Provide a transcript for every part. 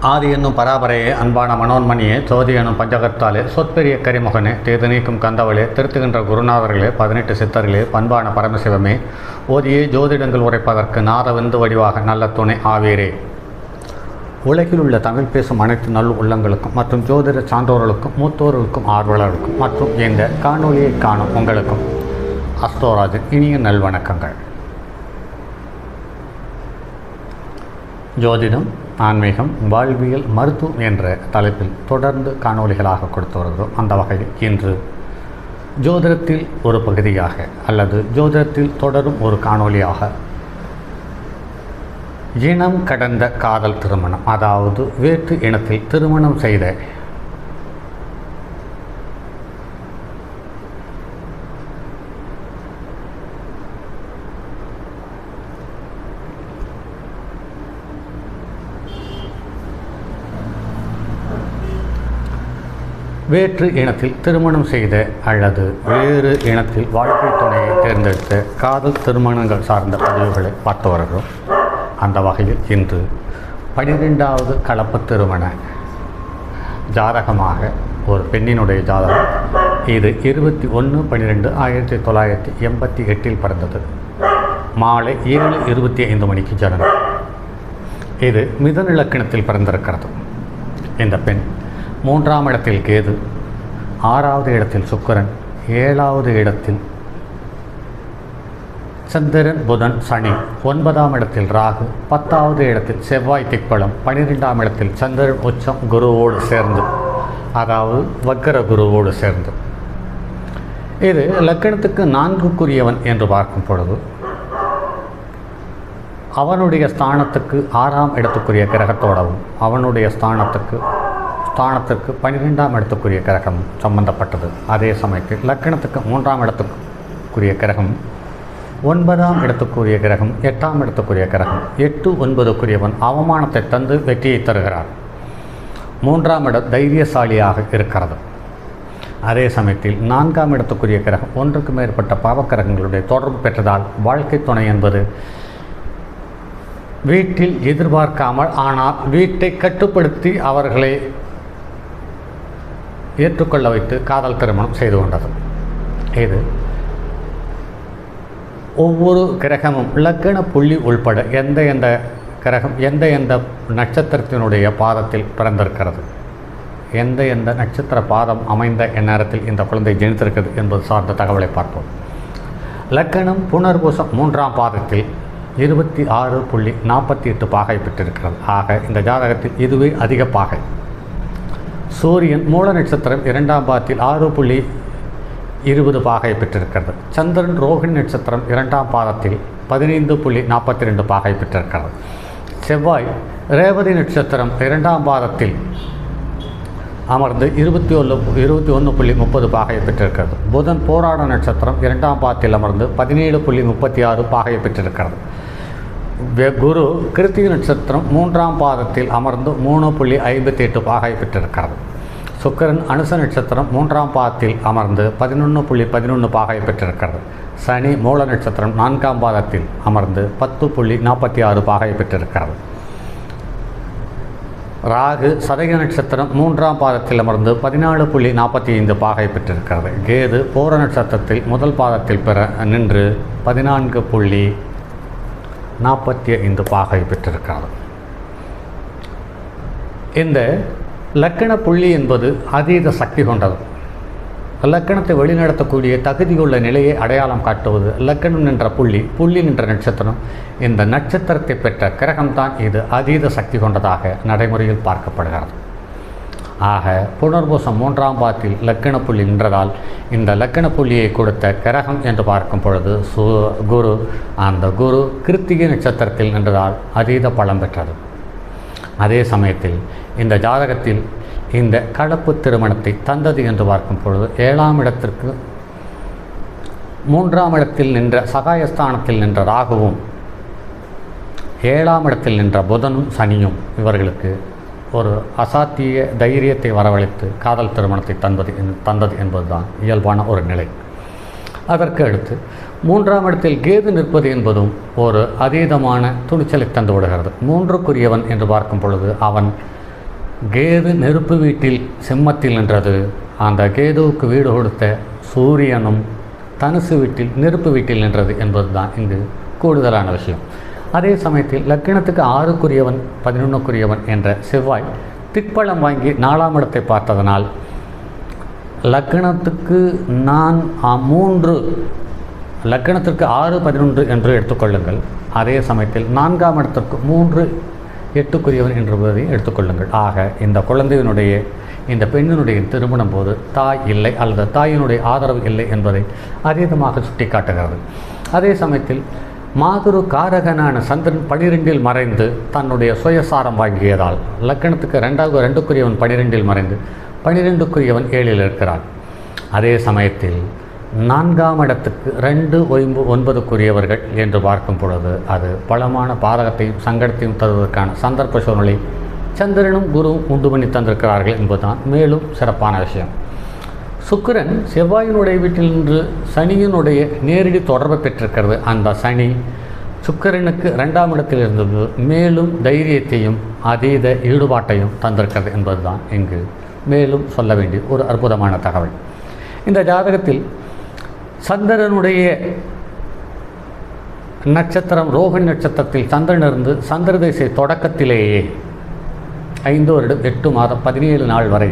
ஆதி என்னும் பராபரையே, அன்பான மனோன்மணியே, சோதி எனும் பஞ்சகத்தாலே, சொற்பெரிய கரிமுகனே, தேது நீக்கும் கந்தவளே, திருத்துகின்ற குருநாதர்களே, 18 சித்தர்களே, பண்பான பரமசிவமே, ஓதியே ஜோதிடங்கள் உரைப்பதற்கு நாதவெந்து வடிவாக நல்ல துணை ஆவீரே. உலகில் உள்ள தமிழ் பேசும் அனைத்து நல் உள்ளங்களுக்கும் மற்றும் ஜோதிட சான்றோர்களுக்கும் மூத்தோர்களுக்கும் ஆர்வலர்களுக்கும் மற்றும் இந்த காணொலியை காணும் உங்களுக்கும் அஸ்ட்ரோராஜின் இனிய நல்வணக்கங்கள். ஜோதிடம், ஆன்மீகம், வாழ்வியல், மருத்துவம் என்ற தலைப்பில் தொடர்ந்து காணொலிகளாக கொடுத்து வருகிறோம். அந்த வகையில் இன்று ஜோதிடத்தில் ஒரு பகுதியாக அல்லது ஜோதிடத்தில் தொடரும் ஒரு காணொலியாக இனம் கடந்த காதல் திருமணம், அதாவது வேற்று இனத்தில் திருமணம் செய்த வேற்று இனத்தில் திருமணம் செய்த அல்லது வேறு இனத்தில் வாழ்க்கை துணையை தேர்ந்தெடுத்த காதல் திருமணங்கள் சார்ந்த பதிவுகளை பார்த்து வருகிறோம். அந்த வகையில் இன்று 12வது கலப்பு திருமண ஜாதகமாக ஒரு பெண்ணினுடைய ஜாதகம். இது 21/12/1988 பிறந்தது. மாலை 7:25 மணிக்கு ஜனனம். இது மிதுன இலக்கணத்தில் பிறந்திருக்கிறது. இந்த பெண் 3ஆம் இடத்தில் கேது, 6வது இடத்தில் சுக்கிரன், 7வது இடத்தில் சந்திரன், புதன், சனி, 9ஆம் இடத்தில் ராகு, 10வது இடத்தில் செவ்வாய் திக்பலம், 12ஆம் இடத்தில் சந்திரன் உச்சம் குருவோடு சேர்ந்து, அதாவது வக்கர குருவோடு சேர்ந்து. இது லக்கணத்துக்கு 4க்குரியவன் என்று பார்க்கும் பொழுது அவனுடைய ஸ்தானத்துக்கு 6ஆம் இடத்துக்குரிய கிரகத்தோடவும் அவனுடைய ஸ்தானத்துக்கு 12ஆம் இடத்துக்குரிய கிரகம் சம்பந்தப்பட்டது. அதே சமயத்தில் லக்கணத்துக்கு 3ஆம் இடத்துக்குரிய கிரகம், 9ஆம் இடத்துக்குரிய கிரகம், 8ஆம் இடத்துக்குரிய கிரகம். 8, 9க்குரியவன் அவமானத்தை தந்து வெற்றியை தருகிறார். 3ஆம் இடம் தைரியசாலியாக இருக்கிறது. அதே சமயத்தில் 4ஆம் இடத்துக்குரிய கிரகம் 1க்கு மேற்பட்ட பாவக்கிரகங்களுடைய தொடர்பு பெற்றதால் வாழ்க்கை துணை என்பது வீட்டில் எதிர்பார்க்காமல் ஆனால் வீட்டை கட்டுப்படுத்தி அவர்களை ஏற்றுக்கொள்ள வைத்து காதல் திருமணம் செய்து கொண்டது. இது ஒவ்வொரு கிரகமும் இலக்கண புள்ளி உள்பட எந்த கிரகம் எந்த நட்சத்திரத்தினுடைய பாதத்தில் பிறந்திருக்கிறது, எந்த நட்சத்திர பாதம் அமைந்த நேரத்தில் இந்த குழந்தை ஜனித்திருக்கிறது என்பது சார்ந்த தகவலை பார்ப்போம். லக்கணம் புனர்பூசம் 3ஆம் பாதத்தில் 26.48 பாகை பெற்றிருக்கிறது. ஆக இந்த ஜாதகத்தில் இதுவே அதிக பாகை. சூரியன் மூல நட்சத்திரம் 2ஆம் பாதத்தில் 6.20 பாகை பெற்றிருக்கிறது. சந்திரன் ரோகிணி நட்சத்திரம் 2ஆம் பாதத்தில் 15.42 பாகை பெற்றிருக்கிறது. செவ்வாய் ரேவதி நட்சத்திரம் 2ஆம் பாதத்தில் அமர்ந்து 21.30 பாகை பெற்றிருக்கிறது. புதன் போராட நட்சத்திரம் 2ஆம் பாதத்தில் அமர்ந்து 17.36 பாகை பெற்றிருக்கிறது. குரு கிருத்திகை நட்சத்திரம் 3ஆம் பாதத்தில் அமர்ந்து 3.58 பாகை பெற்றிருக்கிறது. சுக்கிரன் அனுச நட்சத்திரம் 3ஆம் பாதத்தில் அமர்ந்து 11.11 பாகை பெற்றிருக்கிறது. சனி மூல நட்சத்திரம் 4ஆம் பாதத்தில் அமர்ந்து 10.46 பாகை பெற்றிருக்கிறது. ராகு சதய நட்சத்திரம் 3ஆம் பாதத்தில் அமர்ந்து 14.45 பாகை பெற்றிருக்கிறது. கேது போர நட்சத்திரத்தில் முதல் பாதத்தில் நின்று 14.45 பாகை பெற்றிருக்கிறது. இந்த லக்கண புள்ளி என்பது அதீத சக்தி கொண்டது. லக்கணத்தை வழிநடத்தக்கூடிய தகுதியுள்ள நிலையை அடையாளம் காட்டுவது லக்கணம் நின்ற புள்ளி நின்ற நட்சத்திரம். இந்த நட்சத்திரத்தை பெற்ற கிரகம்தான் இது அதீத சக்தி கொண்டதாக நடைமுறையில் பார்க்கப்படுகிறது. ஆக புனர்பூசம் 3ஆம் பாதத்தில் லக்கண புள்ளி நின்றதால் இந்த லக்கண புள்ளியை கொடுத்த கிரகம் என்று பார்க்கும் பொழுது குரு, அந்த குரு கிருத்திகை நட்சத்திரத்தில் நின்றதால் அதீத பலம் பெற்றது. அதே சமயத்தில் இந்த ஜாதகத்தில் இந்த கலப்பு திருமணத்தை தந்தது என்று பார்க்கும் பொழுது 7ஆம் இடத்திற்கு 3ஆம் இடத்தில் நின்ற சகாயஸ்தானத்தில் நின்ற ராகுவும் 7ஆம் இடத்தில் நின்ற புதனும் சனியும் இவர்களுக்கு ஒரு அசாத்திய தைரியத்தை வரவழைத்து காதல் திருமணத்தை தந்தது என்பதுதான் இயல்பான ஒரு நிலை. அதற்கு அடுத்து 3ஆம் இடத்தில் கேது நிற்பது என்பதும் ஒரு அதீதமான துணிச்சலை தந்து விடுகிறது. 3க்குரியவன் என்று பார்க்கும் பொழுது அவன் கேது நெருப்பு வீட்டில் சிம்மத்தில் நின்றது. அந்த கேதுவுக்கு வீடு கொடுத்த சூரியனும் தனுசு வீட்டில் நெருப்பு வீட்டில் நின்றது என்பது தான் இங்கு கூடுதலான விஷயம். அதே சமயத்தில் லக்கினத்துக்கு 6க்குரியவன் 11க்குரியவன் என்ற செவ்வாய் திக்பலம் வாங்கி 4ஆம் இடத்தை பார்த்ததனால் லக்கினத்துக்கு 6 11 என்று எடுத்துக்கொள்ளுங்கள். அதே சமயத்தில் 4ஆம் இடத்திற்கு 3 8க்குரியவன் என்பதை எடுத்துக்கொள்ளுங்கள். ஆக இந்த குழந்தையினுடைய இந்த பெண்ணினுடைய திருமணம் போது தாய் இல்லை அல்லது தாயினுடைய ஆதரவு இல்லை என்பதை அதீதமாக சுட்டி காட்டுகிறது. அதே சமயத்தில் மாதுரு காரகனான சந்திரன் 12 மறைந்து தன்னுடைய சுயசாரம் வாங்கியதால் லக்கணத்துக்கு 2க்குரியவன் 12 மறைந்து 12க்குரியவன் 7 இருக்கிறான். அதே சமயத்தில் 4ஆம் இடத்துக்கு 2 9க்குரியவர்கள் என்று பார்க்கும் பொழுது அது பலமான பாதகத்தையும் சங்கடத்தையும் தருவதற்கான சந்தர்ப்ப சூழ்நிலை சந்திரனும் குருவும் உண்டு பண்ணி தந்திருக்கிறார்கள் என்பதுதான் மேலும் சிறப்பான விஷயம். சுக்கிரன் செவ்வாயினுடைய வீட்டில் நின்று சனியினுடைய நேரடி தொடர்பை பெற்றிருக்கிறது. அந்த சனி சுக்கிரனுக்கு 2ஆம் இடத்தில் இருந்தது மேலும் தைரியத்தையும் அதீத ஈடுபாட்டையும் தந்திருக்கிறது என்பதுதான் இங்கு மேலும் சொல்ல வேண்டிய ஒரு அற்புதமான தகவல். இந்த ஜாதகத்தில் சந்திரனுடைய நட்சத்திரம் ரோகிணி நட்சத்திரத்தில் சந்திரன் இருந்து சந்திர திசை தொடக்கத்திலேயே 5 வருடம் 8 மாதம் 17 நாள் வரை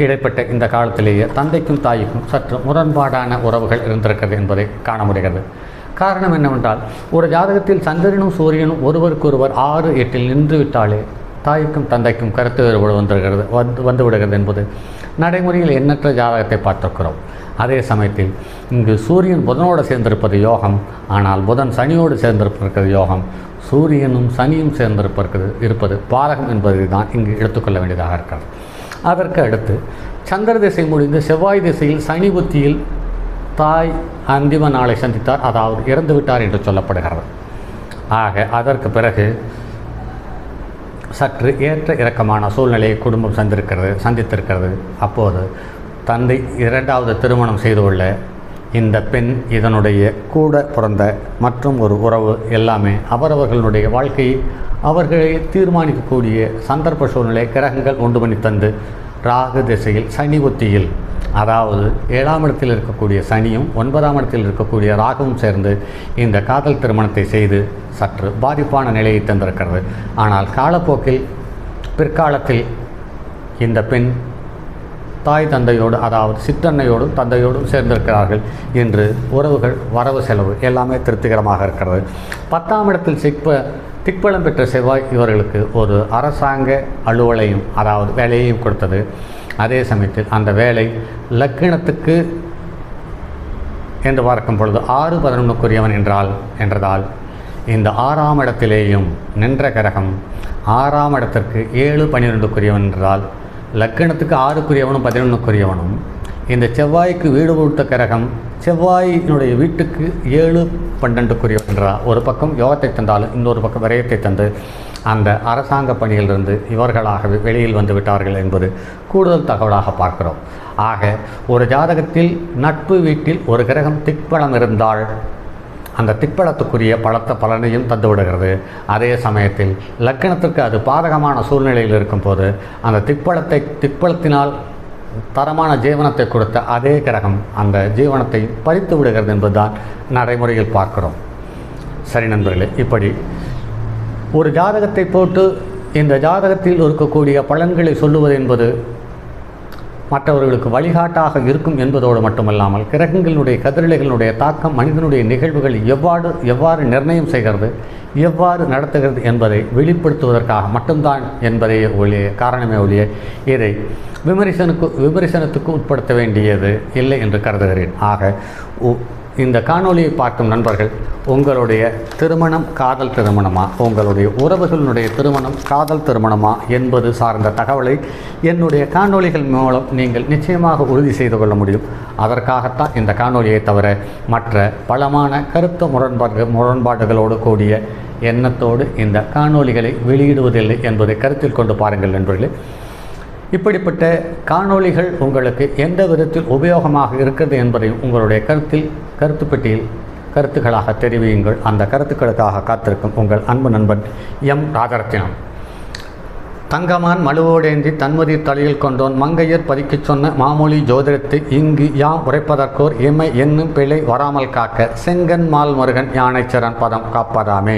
இடைப்பட்ட இந்த காலத்திலேயே தந்தைக்கும் தாய்க்கும் சற்று முரண்பாடான உறவுகள் இருந்திருக்கிறது என்பதை காண முடிகிறது. காரணம் என்னவென்றால் ஒரு ஜாதகத்தில் சந்திரனும் சூரியனும் ஒருவருக்கொருவர் 6 8 நின்று விட்டாலே தாய்க்கும் தந்தைக்கும் கருத்து வேறுபாடு வந்துவிடுகிறது என்பது நடைமுறையில் எண்ணற்ற ஜாதகத்தை பார்த்திருக்கிறோம். அதே சமயத்தில் இங்கு சூரியன் புதனோடு சேர்ந்திருப்பது யோகம். ஆனால் புதன் சனியோடு சேர்ந்திருப்பது யோகம். சூரியனும் சனியும் இருப்பது பாதகம் என்பதை தான் இங்கு எடுத்துக்கொள்ள வேண்டியதாக இருக்கிறது. அதற்கு அடுத்து சந்திர திசை முடிந்து செவ்வாய் திசையில் சனி புத்தியில் தாய் அந்திம நாளை சந்தித்தார், அதாவது இறந்து விட்டார் என்று சொல்லப்படுகிறது. ஆக அதற்கு பிறகு சற்று ஏற்ற இறக்கமான சூழ்நிலையை குடும்பம் சந்தித்திருக்கிறது. அப்போது தந்தை 2வது திருமணம் செய்து கொள்ள இந்த பெண் இதனுடைய கூட பிறந்த மற்றும் ஒரு உறவு எல்லாமே அவரவர்களுடைய வாழ்க்கையை அவர்களை தீர்மானிக்கக்கூடிய சந்தர்ப்ப சூழ்நிலை கிரகங்கள் உண்டு பண்ணி தந்து ராகு திசையில் சனி புத்தியில், அதாவது 7ஆம் இடத்தில் இருக்கக்கூடிய சனியும் 9ஆம் இடத்தில் இருக்கக்கூடிய ராகுவும் சேர்ந்து இந்த காதல் திருமணத்தை செய்து சற்று பாதிப்பான நிலையை தந்திருக்கிறது. ஆனால் காலப்போக்கில் பிற்காலத்தில் இந்த பெண் தாய் தந்தையோடு, அதாவது சிற்றன்னையோடும் தந்தையோடும் சேர்ந்திருக்கிறார்கள் என்று உறவுகள் வரவு செலவு எல்லாமே திருப்திகரமாக இருக்கிறது. 10ஆம் இடத்தில் திக்பலம் பெற்ற செவ்வாய் இவர்களுக்கு ஒரு அரசாங்க அலுவலையும், அதாவது வேலையையும் கொடுத்தது. அதே சமயத்தில் அந்த வேலை லக்கினத்துக்கு என்று பார்க்கும் பொழுது 6 11க்குரியவன் என்றதால் இந்த 6ஆம் இடத்திலேயும் நின்ற கிரகம் 6ஆம் இடத்திற்கு 7 12க்குரியவன் என்றதால் லக்கினத்துக்கு 6க்குரியவனும் 11க்குரியவனும் இந்த செவ்வாய்க்கு வீடு கொடுத்த கிரகம் செவ்வாயினுடைய வீட்டுக்கு 7 12க்குரியவன் என்றால் ஒரு பக்கம் யோகத்தை தந்தாலும் இன்னொரு பக்கம் விரயத்தை தந்து அந்த அரசாங்க பணியிலிருந்து இவர்களாகவே வெளியில் வந்து விட்டார்கள் என்பது கூடுதல் தகவலாக பார்க்கிறோம். ஆக ஒரு ஜாதகத்தில் நட்பு வீட்டில் ஒரு கிரகம் திக்பலம் இருந்தால் அந்த திக்பலத்துக்குரிய பலனையும் தந்துவிடுகிறது. அதே சமயத்தில் லக்கினத்திற்கு அது பாதகமான சூழ்நிலையில் இருக்கும்போது அந்த திக்பலத்தினால் தரமான ஜீவனத்தை கொடுத்த அதே கிரகம் அந்த ஜீவனத்தை பறித்து விடுகிறது என்பதுதான் நடைமுறையில் பார்க்கிறோம். சரி நண்பர்களே, இப்படி ஒரு ஜாதகத்தை போட்டு இந்த ஜாதகத்தில் இருக்கக்கூடிய பலன்களை சொல்லுவது என்பது மற்றவர்களுக்கு வழிகாட்டாக இருக்கும் என்பதோடு மட்டுமல்லாமல் கிரகங்களுடைய கதிரலைகளுடைய தாக்கம் மனிதனுடைய நிகழ்வுகள் எவ்வாறு நிர்ணயம் செய்கிறது, எவ்வாறு நடத்துகிறது என்பதை வெளிப்படுத்துவதற்காக மட்டும்தான் என்பதை காரணமே ஒழிய இதை விமர்சனத்துக்கு உட்படுத்த வேண்டியது இல்லை என்று கருதுகிறேன். ஆக இந்த காணொளியை பார்க்கும் நண்பர்கள் உங்களுடைய திருமணம் காதல் திருமணமா, உங்களுடைய உறவுகளுடைய திருமணம் காதல் திருமணமா என்பது சார்ந்த தகவலை என்னுடைய காணொளிகள் மூலம் நீங்கள் நிச்சயமாக உறுதி செய்து கொள்ள முடியும். அதற்காகத்தான் இந்த காணொளியை தவிர மற்ற பலமான கருத்து முரண்பாடுகளோடு கூடிய எண்ணத்தோடு இந்த காணொளிகளை வெளியிடுவதில்லை என்பதை கருத்தில் கொண்டு பாருங்கள் நண்பர்களே. இப்படிப்பட்ட காணொளிகள் உங்களுக்கு எந்த விதத்தில் உபயோகமாக இருக்கிறது என்பதையும் உங்களுடைய கருத்து பெட்டியில் கருத்துக்களாக தெரிவியுங்கள். அந்த கருத்துக்களுக்காக காத்திருக்கும் உங்கள் அன்பு நண்பன் எம் ராஜரத்தினம். தங்கமான் மழுவோடேந்தி தன்மதி தலையில் கொண்டோன் மங்கையர் பதிக்கச் சொன்ன மாமொழி ஜோதிடத்தை இங்கு யாம் உரைப்பதற்கோர் எம்மை என்னும் பிழை வராமல் காக்க செங்கன் மால் முருகன் யானைச்சரன் பதம் காப்பதாமே.